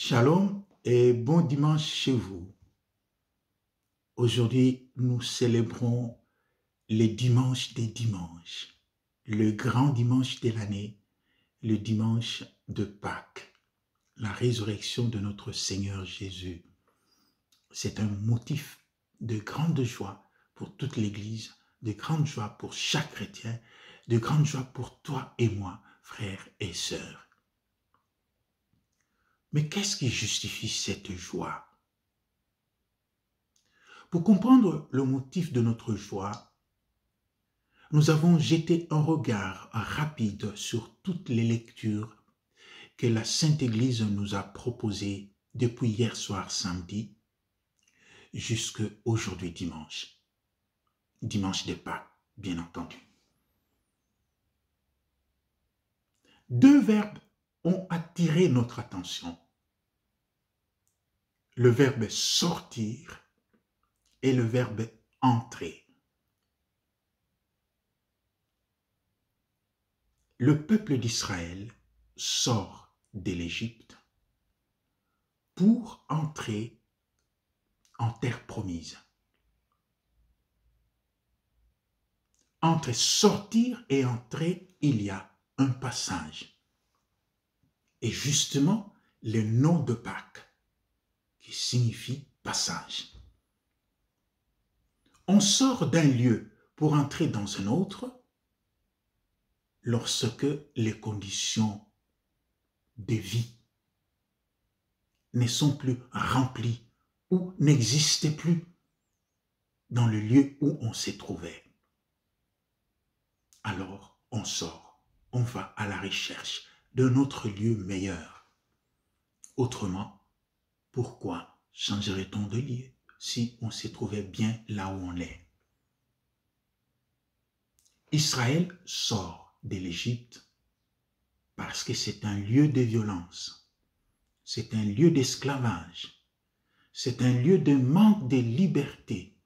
Shalom et bon dimanche chez vous. Aujourd'hui, nous célébrons le dimanche des dimanches, le grand dimanche de l'année, le dimanche de Pâques, la résurrection de notre Seigneur Jésus. C'est un motif de grande joie pour toute l'Église, de grande joie pour chaque chrétien, de grande joie pour toi et moi, frères et sœurs. Mais qu'est-ce qui justifie cette joie? Pour comprendre le motif de notre joie, nous avons jeté un regard rapide sur toutes les lectures que la Sainte Église nous a proposées depuis hier soir samedi jusqu'à aujourd'hui dimanche. Dimanche de Pâques, bien entendu. Deux verbes ont attiré notre attention. Le verbe sortir et le verbe entrer. Le peuple d'Israël sort de l'Égypte pour entrer en terre promise. Entre sortir et entrer, il y a un passage. Et justement, le nom de Pâques, qui signifie passage. On sort d'un lieu pour entrer dans un autre lorsque les conditions de vie ne sont plus remplies ou n'existaient plus dans le lieu où on se trouvait. Alors, on sort, on va à la recherche d'un autre lieu meilleur. Autrement, pourquoi changerait-on de lieu si on se trouvait bien là où on est? Israël sort de l'Égypte parce que c'est un lieu de violence, c'est un lieu d'esclavage, c'est un lieu de manque de liberté.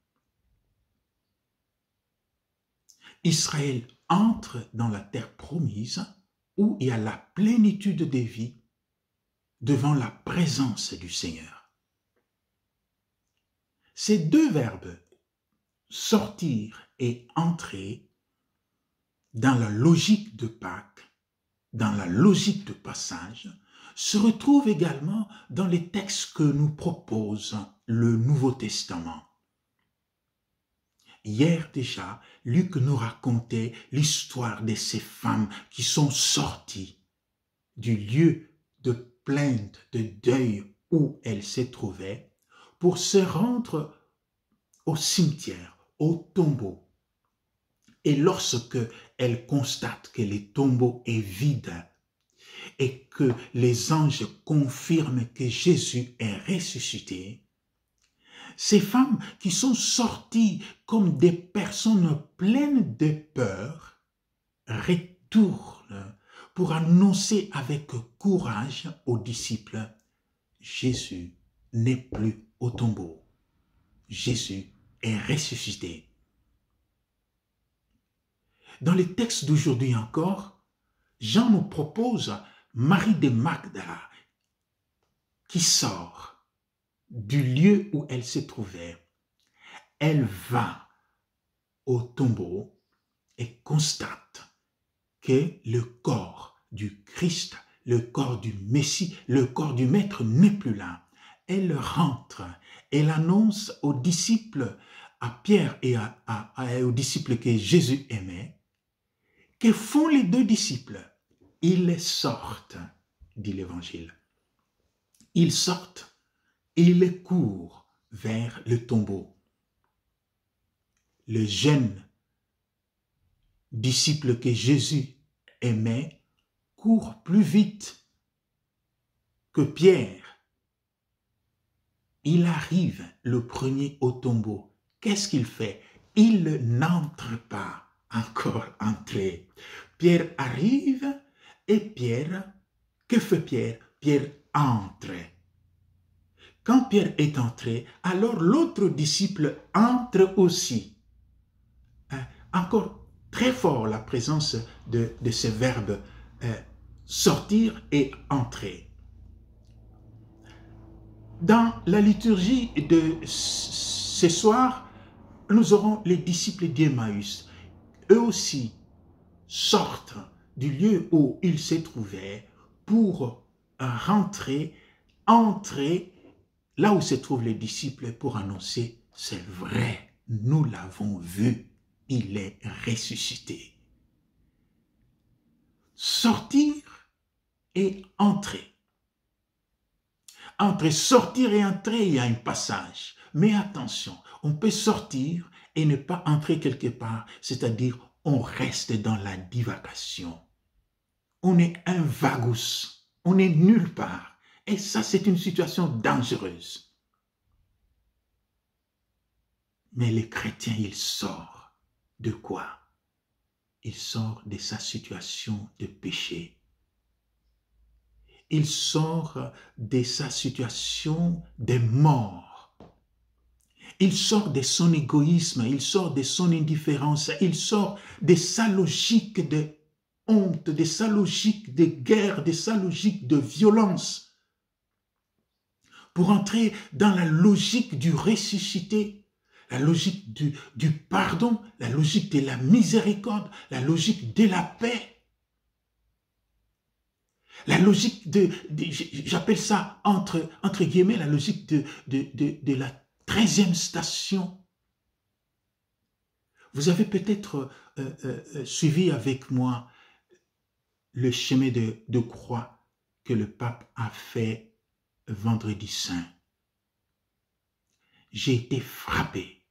Israël entre dans la terre promise où il y a la plénitude de vie devant la présence du Seigneur. Ces deux verbes, sortir et entrer, dans la logique de Pâques, dans la logique de passage, se retrouvent également dans les textes que nous propose le Nouveau Testament. Hier déjà, Luc nous racontait l'histoire de ces femmes qui sont sorties du lieu de plainte, de deuil où elles se trouvaient pour se rendre au cimetière, au tombeau. Et lorsque elles constatent que le tombeau est vide et que les anges confirment que Jésus est ressuscité, ces femmes qui sont sorties comme des personnes pleines de peur retournent pour annoncer avec courage aux disciples: Jésus n'est plus au tombeau. Jésus est ressuscité. Dans les textes d'aujourd'hui encore, Jean nous propose Marie de Magdala qui sort du lieu où elle se trouvait. Elle va au tombeau et constate que le corps du Christ, le corps du Messie, le corps du Maître n'est plus là. Elle rentre, elle annonce aux disciples, à Pierre et aux disciples que Jésus aimait. Que font les deux disciples? Ils sortent, dit l'Évangile. Ils sortent et ils courent vers le tombeau. Le jeune disciple que Jésus aimait court plus vite que Pierre. Il arrive le premier au tombeau. Qu'est-ce qu'il fait? Il n'entre pas encore entré. Pierre arrive et Pierre, que fait Pierre? Pierre entre. Quand Pierre est entré, alors l'autre disciple entre aussi. Encore très fort la présence de ce verbe sortir et entrer. Dans la liturgie de ce soir, nous aurons les disciples d'Emmaüs. Eux aussi sortent du lieu où ils se trouvaient pour entrer là où se trouvent les disciples pour annoncer, c'est vrai, nous l'avons vu, il est ressuscité. Sortir et entrer. Entre sortir et entrer, il y a un passage. Mais attention, on peut sortir et ne pas entrer quelque part, c'est-à-dire on reste dans la divagation. On est un vagus, on est nulle part. Et ça, c'est une situation dangereuse. Mais le chrétien, il sort de quoi? Il sort de sa situation de péché. Il sort de sa situation de mort. Il sort de son égoïsme, il sort de son indifférence, il sort de sa logique de honte, de sa logique de guerre, de sa logique de violence, pour entrer dans la logique du ressuscité, la logique du pardon, la logique de la miséricorde, la logique de la paix. La logique j'appelle ça entre guillemets, la logique de la 13e station. Vous avez peut-être suivi avec moi le chemin de croix que le pape a fait vendredi saint. J'ai été frappé,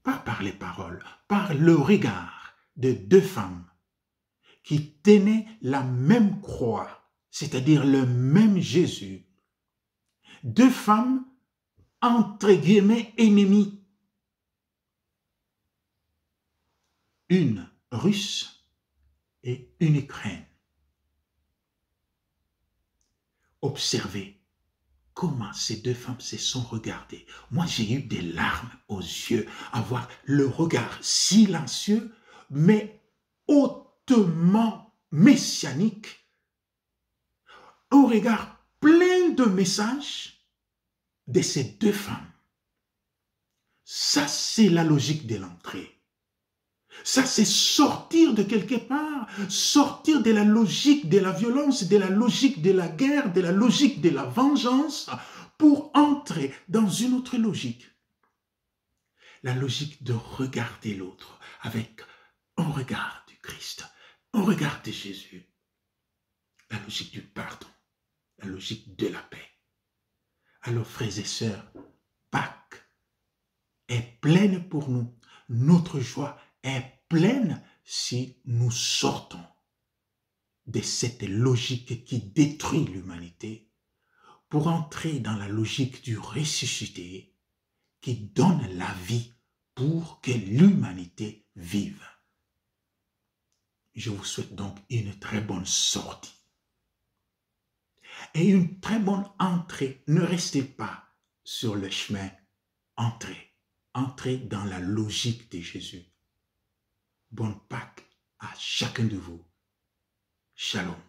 pas par les paroles, par le regard de deux femmes qui tenaient la même croix, c'est-à-dire le même Jésus. Deux femmes, entre guillemets, ennemies. Une russe et une ukrainienne. Observez comment ces deux femmes se sont regardées. Moi, j'ai eu des larmes aux yeux à voir le regard silencieux, mais hautement messianique, un regard plein de messages de ces deux femmes. Ça, c'est la logique de l'entrée. Ça, c'est sortir de quelque part, sortir de la logique de la violence, de la logique de la guerre, de la logique de la vengeance, pour entrer dans une autre logique. La logique de regarder l'autre avec un regard du Christ, un regard de Jésus. La logique du pardon, la logique de la paix. Alors, frères et sœurs, Pâques est pleine pour nous. Notre joie est pleine si nous sortons de cette logique qui détruit l'humanité pour entrer dans la logique du ressuscité qui donne la vie pour que l'humanité vive. Je vous souhaite donc une très bonne sortie et une très bonne entrée. Ne restez pas sur le chemin. Entrez dans la logique de Jésus. Bonne Pâques à chacun de vous. Shalom.